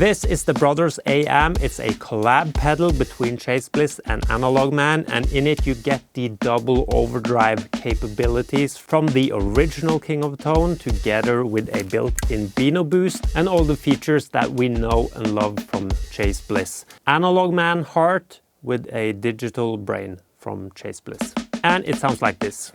This is the Brothers AM. It's a collab pedal between ChaseBliss and Analog.Man, and in it you get the double overdrive capabilities from the original King of Tone together with a built-in Beano Boost and all the features that we know and love from ChaseBliss. Analog.Man heart with a digital brain from ChaseBliss. And it sounds like this.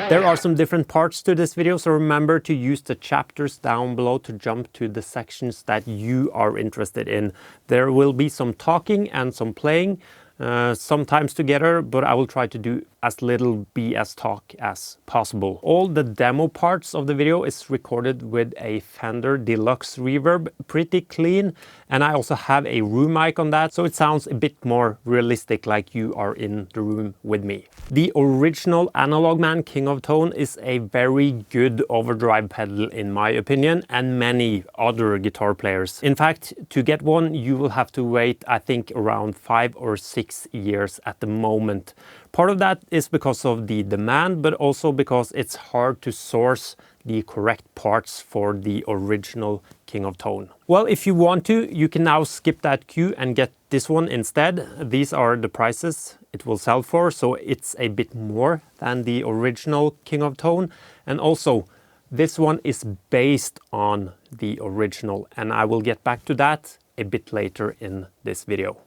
There are some different parts to this video, so remember to use the chapters down below to jump to the sections that you are interested in. There will be some talking and some playing, sometimes together, but I will try to do as little BS talk as possible. All the demo parts of the video is recorded with a Fender Deluxe reverb, pretty clean, and I also have a room mic on that, so it sounds a bit more realistic, like you are in the room with me. The original Analog.Man King of Tone is a very good overdrive pedal in my opinion, and many other guitar players. In fact, to get one you will have to wait, I think, around 5 or 6 years at the moment. Part of that is because of the demand, but also because it's hard to source the correct parts for the original King of Tone. Well, if you want to, you can now skip that queue and get this one instead. These are the prices it will sell for, so it's a bit more than the original King of Tone. And also, this one is based on the original, and I will get back to that a bit later in this video.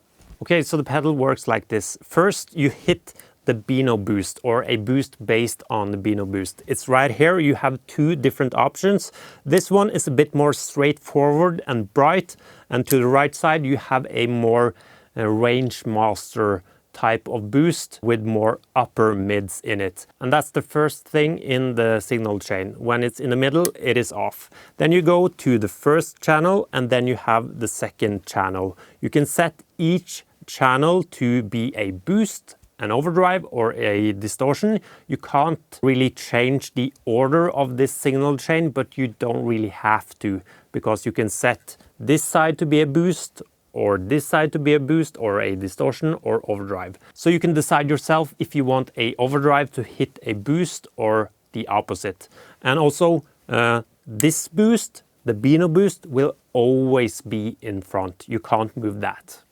Okay, so the pedal works like this. First, you hit the Beano Boost, or a boost based on the Beano Boost. It's right here. You have 2 different options. This one is a bit more straightforward and bright, and to the right side you have a more range master type of boost with more upper mids in it. And that's the first thing in the signal chain. When it's in the middle, it is off. Then you go to the first channel, and then you have the second channel. You can set each channel to be a boost, an overdrive, or a distortion. You can't really change the order of this signal chain, but you don't really have to, because you can set this side to be a boost, or this side to be a boost, or a distortion, or overdrive. So you can decide yourself if you want a overdrive to hit a boost or the opposite. And also this boost, the Beano Boost, will always be in front. You can't move that.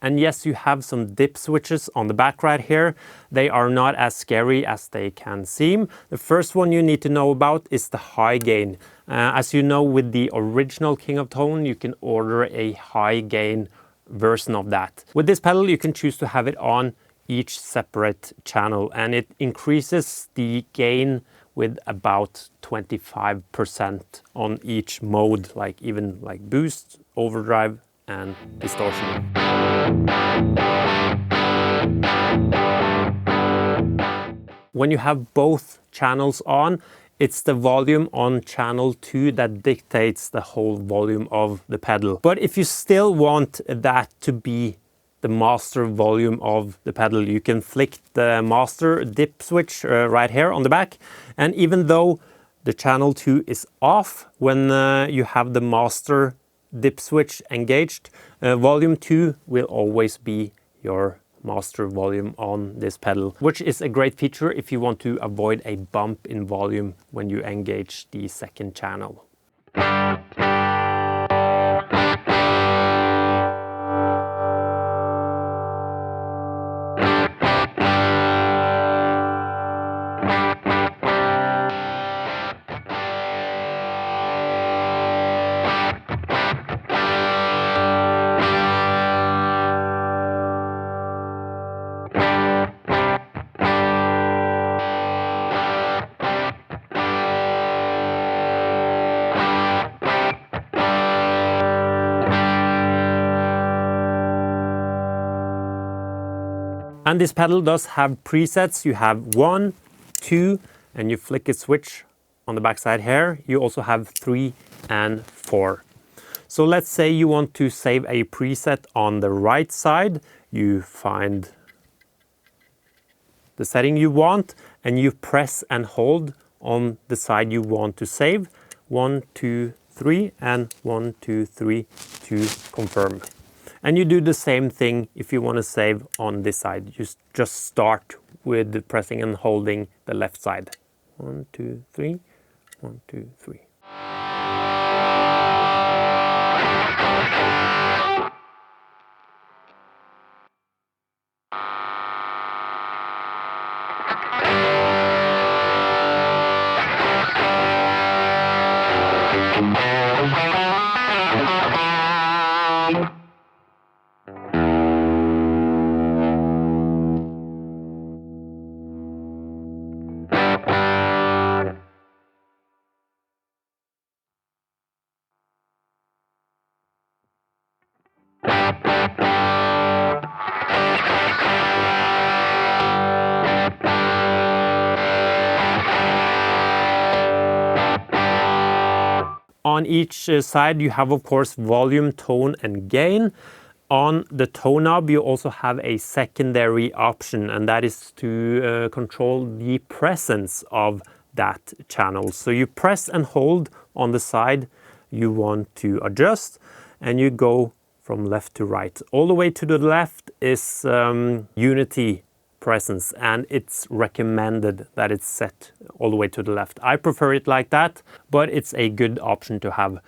And yes, you have some dip switches on the back right here. They are not as scary as they can seem. The first one you need to know about is the high gain. As you know, with the original King of Tone, you can order a high gain version of that. With this pedal, you can choose to have it on each separate channel, and it increases the gain with about 25% on each mode, like even like boost, overdrive, and distortion. When you have both channels on, it's the volume on channel 2 that dictates the whole volume of the pedal. But if you still want that to be the master volume of the pedal, you can flick the master dip switch right here on the back. And even though the channel 2 is off, when you have the master dip switch engaged, volume 2 will always be your master volume on this pedal, which is a great feature if you want to avoid a bump in volume when you engage the second channel. And this pedal does have presets. You have 1, 2, and you flick a switch on the backside here. You also have 3 and 4. So let's say you want to save a preset on the right side. You find the setting you want and you press and hold on the side you want to save. 1, 2, 3 and 1, 2, 3 to confirm. And you do the same thing if you want to save on this side. You just start with pressing and holding the left side. 1, 2, 3, 1, 2, 3. On each side you have of course volume, tone and gain. On the tone knob you also have a secondary option, and that is to control the presence of that channel. So you press and hold on the side you want to adjust and you go from left to right. All the way to the left is unity presence, and it's recommended that it's set all the way to the left. I prefer it like that, but it's a good option to have.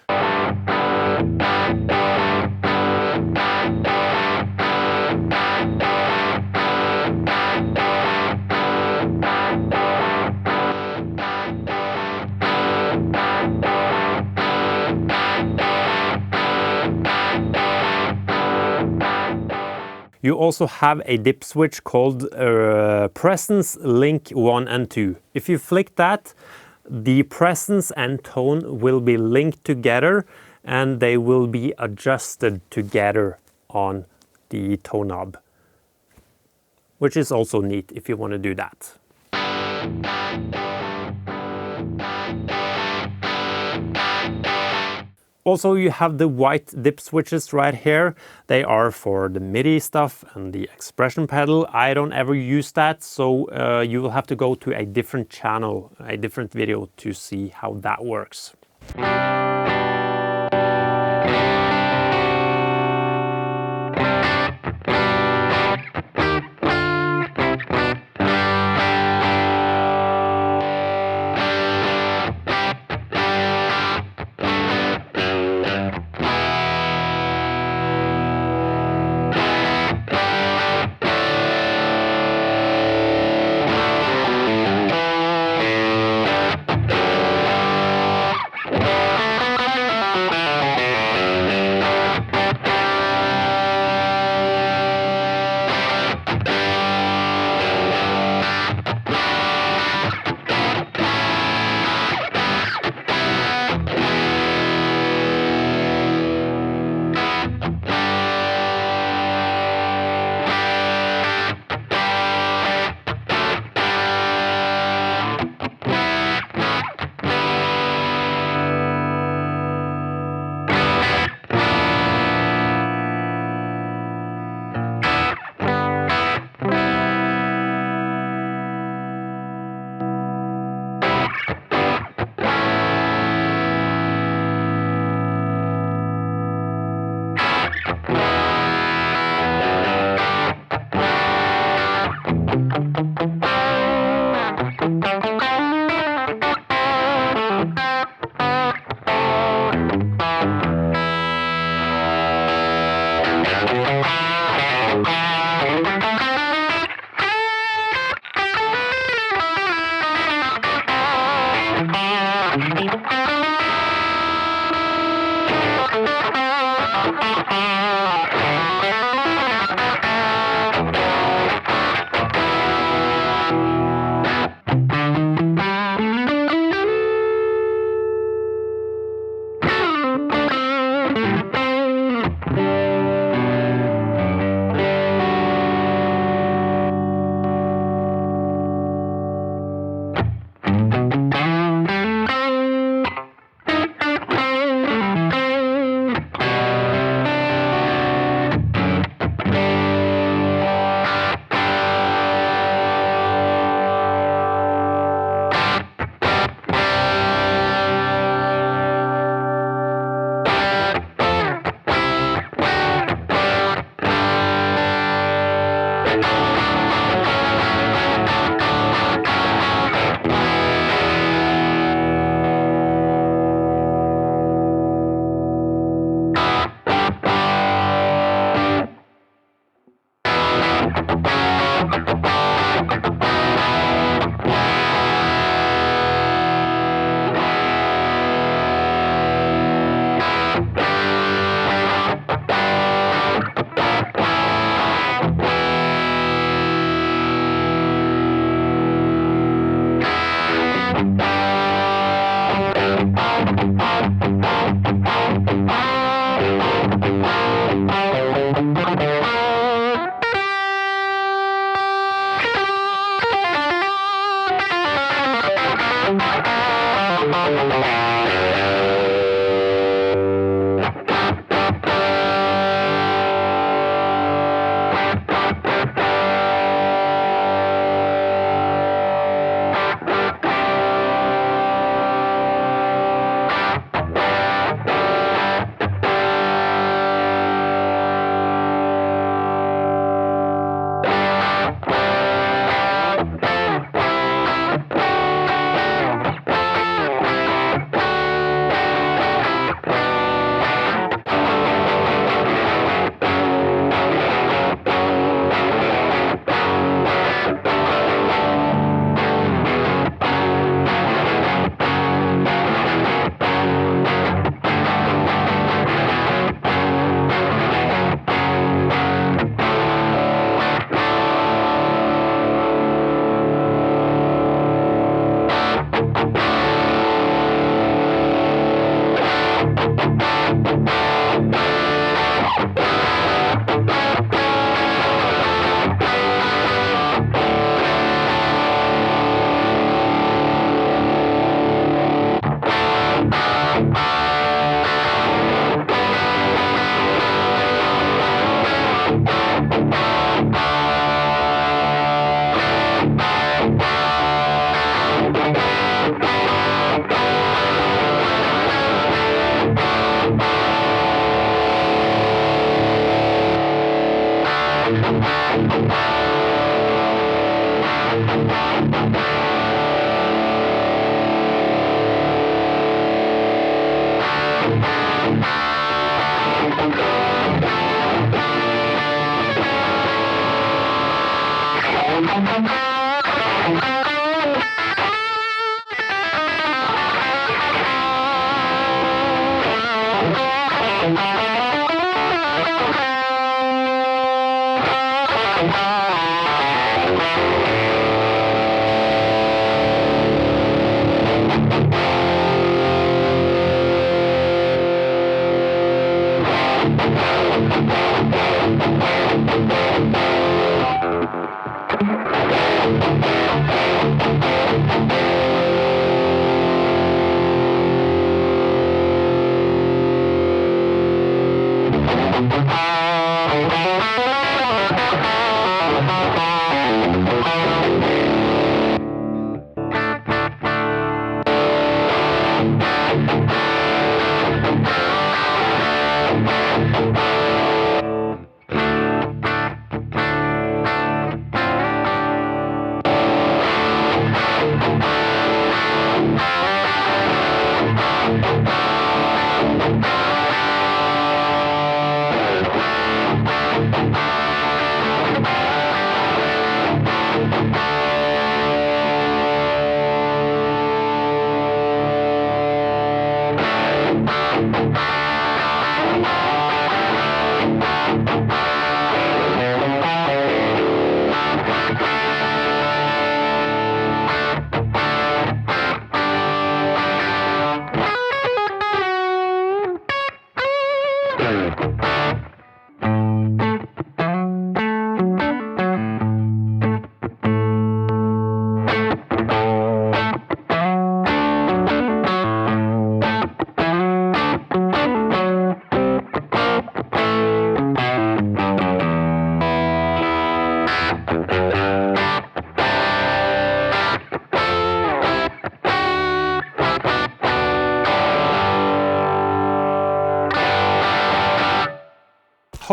You also have a dip switch called Presence Link 1 and 2. If you flick that, the presence and tone will be linked together and they will be adjusted together on the tone knob, which is also neat if you want to do that. Also, you have the white dip switches right here. They are for the MIDI stuff and the expression pedal. I don't ever use that, so you will have to go to a different channel, a different video to see how that works.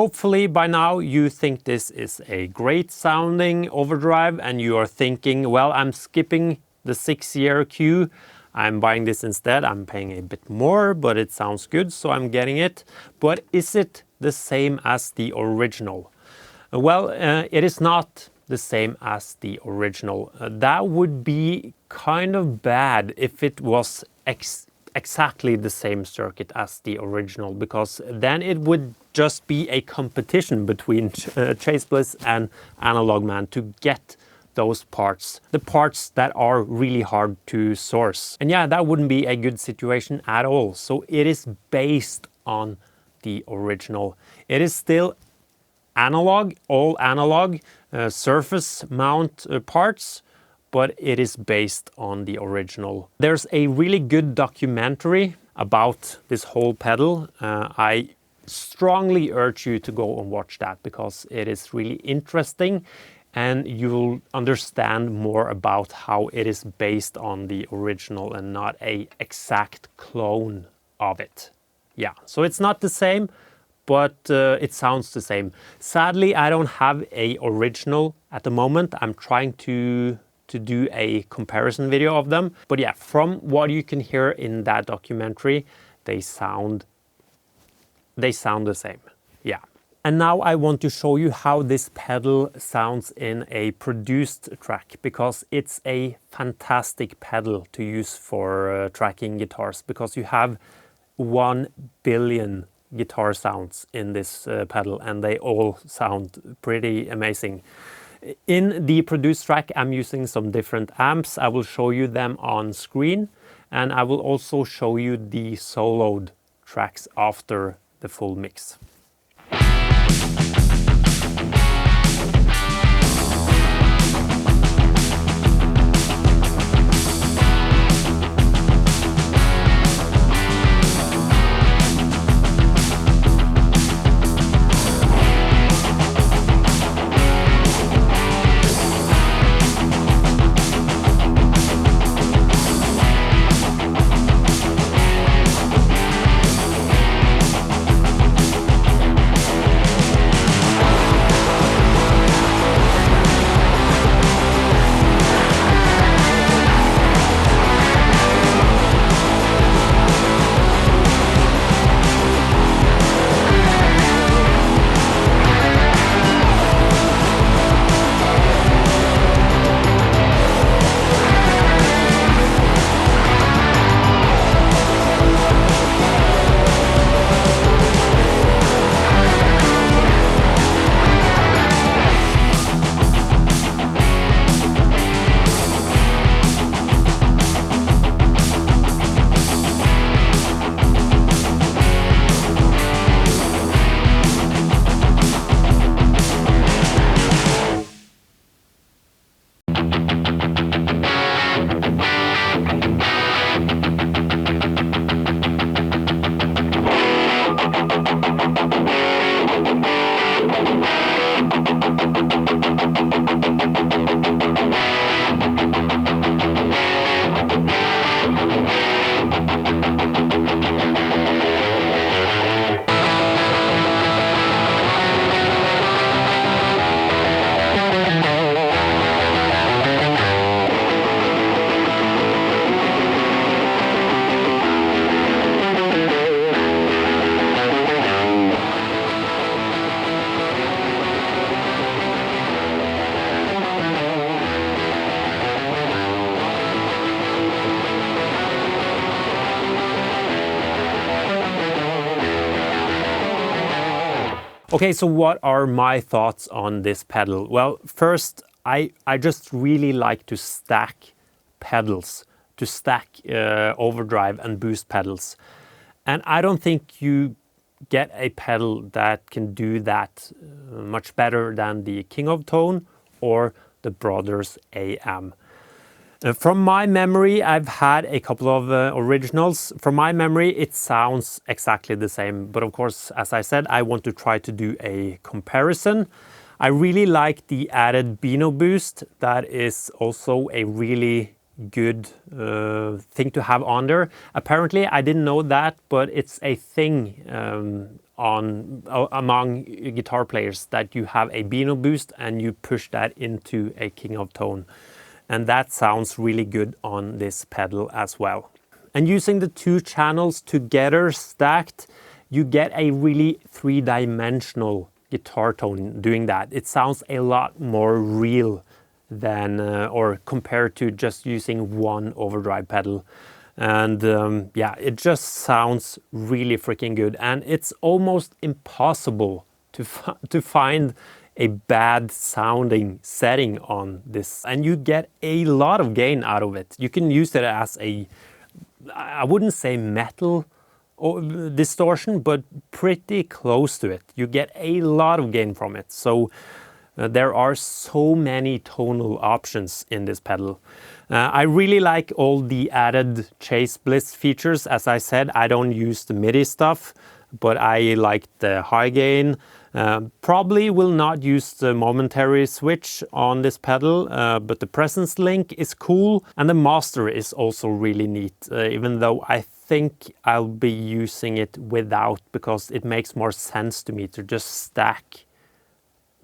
Hopefully by now you think this is a great sounding overdrive and you are thinking, well, I'm skipping the 6-year queue. I'm buying this instead. I'm paying a bit more, but it sounds good, so I'm getting it. But is it the same as the original? Well, it is not the same as the original. That would be kind of bad if it was exactly the same circuit as the original, because then it would just be a competition between ChaseBliss and Analog.Man to get those parts, the parts that are really hard to source. And yeah, that wouldn't be a good situation at all. So it is based on the original. It is still analog, all analog, surface mount parts, but it is based on the original. There's a really good documentary about this whole pedal. I strongly urge you to go and watch that because it is really interesting and you'll understand more about how it is based on the original and not an exact clone of it. Yeah, so it's not the same, but it sounds the same. Sadly, I don't have an original at the moment. I'm trying to do a comparison video of them. But yeah, from what you can hear in that documentary, they sound the same. Yeah. And now I want to show you how this pedal sounds in a produced track, because it's a fantastic pedal to use for tracking guitars, because you have 1 billion guitar sounds in this pedal and they all sound pretty amazing. In the produced track, I'm using some different amps. I will show you them on screen, and I will also show you the soloed tracks after the full mix. Okay, so what are my thoughts on this pedal? Well, first, I just really like to stack pedals, to stack overdrive and boost pedals. And I don't think you get a pedal that can do that much better than the King of Tone or the Brothers AM. From my memory, I've had a couple of originals. From my memory, it sounds exactly the same. But of course, as I said, I want to try to do a comparison. I really like the added Beano Boost. That is also a really good thing to have on there. Apparently, I didn't know that, but it's a thing among guitar players that you have a Beano Boost and you push that into a King of Tone. And that sounds really good on this pedal as well. And using the two channels together stacked, you get a really three-dimensional guitar tone doing that. It sounds a lot more real than, or compared to just using one overdrive pedal. And yeah, it just sounds really freaking good. And it's almost impossible to find a bad sounding setting on this, and you get a lot of gain out of it. You can use it as a, I wouldn't say metal distortion, but pretty close to it. You get a lot of gain from it. So there are so many tonal options in this pedal. I really like all the added ChaseBliss features. As I said, I don't use the MIDI stuff, but I like the high gain. Probably will not use the Momentary switch on this pedal, but the presence link is cool, and the master is also really neat, even though I think I'll be using it without, because it makes more sense to me to just stack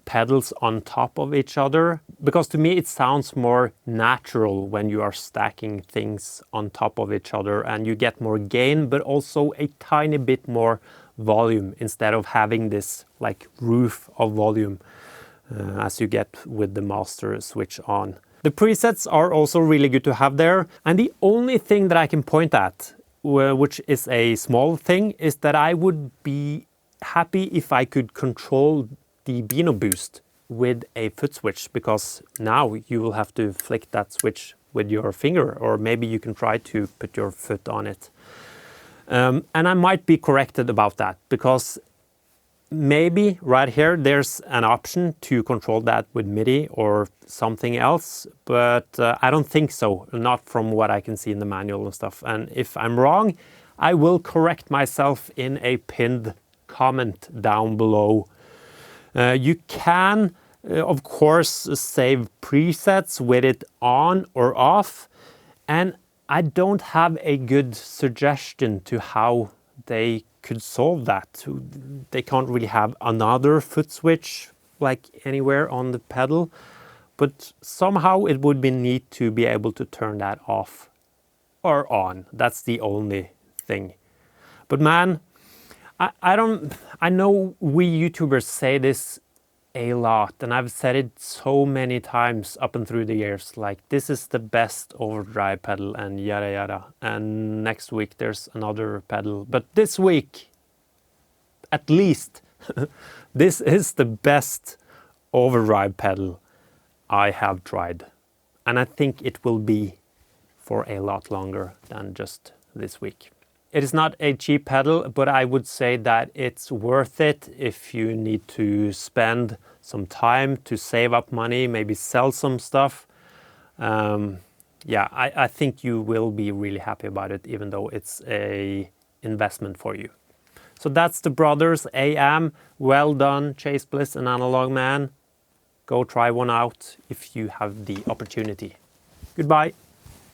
pedals on top of each other, because to me it sounds more natural when you are stacking things on top of each other, and you get more gain but also a tiny bit more volume instead of having this like roof of volume as you get with the master switch on. The presets are also really good to have there, and the only thing that I can point at, which is a small thing, is that I would be happy if I could control the Beano Boost with a foot switch, because now you will have to flick that switch with your finger, or maybe you can try to put your foot on it. And I might be corrected about that, because maybe right here there's an option to control that with MIDI or something else, but I don't think so, not from what I can see in the manual and stuff. And if I'm wrong, I will correct myself in a pinned comment down below. You can, of course, save presets with it on or off, and I don't have a good suggestion to how they could solve that. They can't really have another foot switch like anywhere on the pedal, but somehow it would be neat to be able to turn that off or on. That's the only thing. But man, I know we YouTubers say this a lot, and I've said it so many times up and through the years, like this is the best overdrive pedal and yada yada, and next week there's another pedal, but this week at least this is the best overdrive pedal I have tried, and I think it will be for a lot longer than just this week. It is not a cheap pedal, but I would say that it's worth it if you need to spend some time to save up money, maybe sell some stuff. Yeah, I think you will be really happy about it, even though it's a investment for you. So that's the Brothers AM. Well done, ChaseBliss and Analog.Man. Go try one out if you have the opportunity. Goodbye.